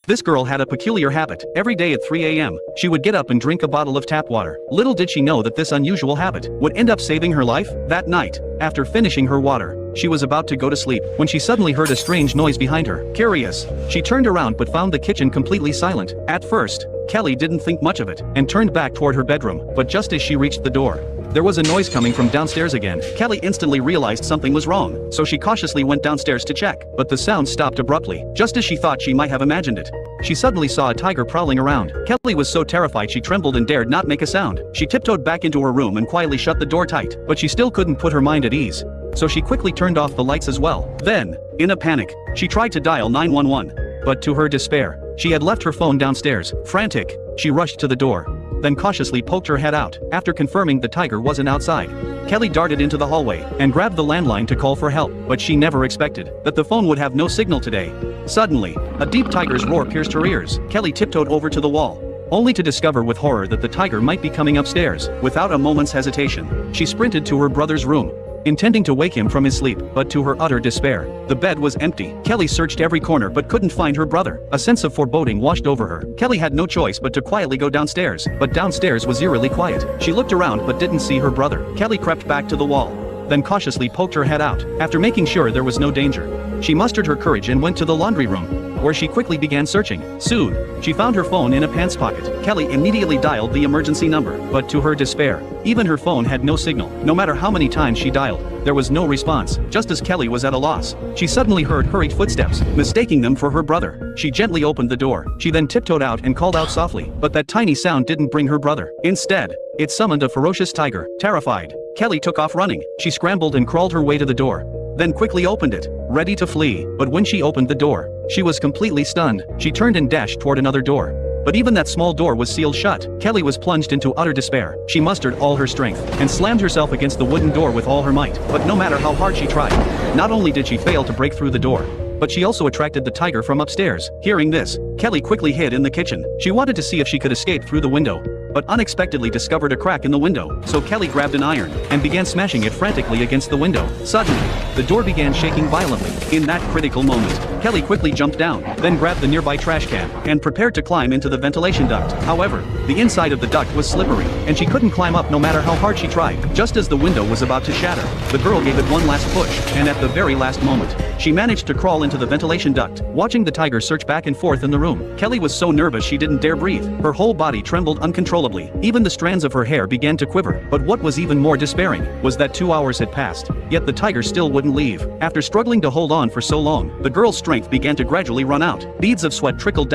This girl had a peculiar habit. Every day at 3 a.m., she would get up and drink a bottle of tap water. Little did she know that this unusual habit would end up saving her life. That night, after finishing her water, she was about to go to sleep when she suddenly heard a strange noise behind her. Curious, she turned around but found the kitchen completely silent. At first, Kelly didn't think much of it and turned back toward her bedroom, but just as she reached the door, there was a noise coming from downstairs again. Kelly instantly realized something was wrong, so she cautiously went downstairs to check, but the sound stopped abruptly, just as she thought she might have imagined it. She suddenly saw a tiger prowling around. Kelly was so terrified she trembled and dared not make a sound. She tiptoed back into her room and quietly shut the door tight, but she still couldn't put her mind at ease, so she quickly turned off the lights as well. Then, in a panic, she tried to dial 911, but to her despair, she had left her phone downstairs. Frantic, she rushed to the door, then cautiously poked her head out. After confirming the tiger wasn't outside, Kelly darted into the hallway and grabbed the landline to call for help, but she never expected that the phone would have no signal today. Suddenly, a deep tiger's roar pierced her ears. Kelly tiptoed over to the wall, only to discover with horror that the tiger might be coming upstairs. Without a moment's hesitation, she sprinted to her brother's room, intending to wake him from his sleep, but to her utter despair, the bed was empty. Kelly searched every corner but couldn't find her brother. A sense of foreboding washed over her. Kelly had no choice but to quietly go downstairs, but downstairs was eerily quiet. She looked around but didn't see her brother. Kelly crept back to the wall, then cautiously poked her head out. After making sure there was no danger, she mustered her courage and went to the laundry room, where she quickly began searching. Soon, she found her phone in a pants pocket. Kelly immediately dialed the emergency number, but to her despair, even her phone had no signal. No matter how many times she dialed, there was no response. Just as Kelly was at a loss, she suddenly heard hurried footsteps, mistaking them for her brother. She gently opened the door. She then tiptoed out and called out softly, but that tiny sound didn't bring her brother. Instead, it summoned a ferocious tiger. Terrified, Kelly took off running. She scrambled and crawled her way to the door, then quickly opened it, ready to flee. But when she opened the door, she was completely stunned. She turned and dashed toward another door, but even that small door was sealed shut. Kelly was plunged into utter despair. She mustered all her strength and slammed herself against the wooden door with all her might. But no matter how hard she tried, not only did she fail to break through the door, but she also attracted the tiger from upstairs. Hearing this, Kelly quickly hid in the kitchen. She wanted to see if she could escape through the window, but unexpectedly discovered a crack in the window. So Kelly grabbed an iron and began smashing it frantically against the window. Suddenly, the door began shaking violently. In that critical moment, Kelly quickly jumped down, then grabbed the nearby trash can and prepared to climb into the ventilation duct. However, the inside of the duct was slippery, and she couldn't climb up no matter how hard she tried. Just as the window was about to shatter, the girl gave it one last push, and at the very last moment, she managed to crawl into the ventilation duct. Watching the tiger search back and forth in the room, Kelly was so nervous she didn't dare breathe. Her whole body trembled uncontrollably. Even the strands of her hair began to quiver. But what was even more despairing was that 2 hours had passed, yet the tiger still wouldn't leave. After struggling to hold on for so long, the girl's strength began to gradually run out. Beads of sweat trickled down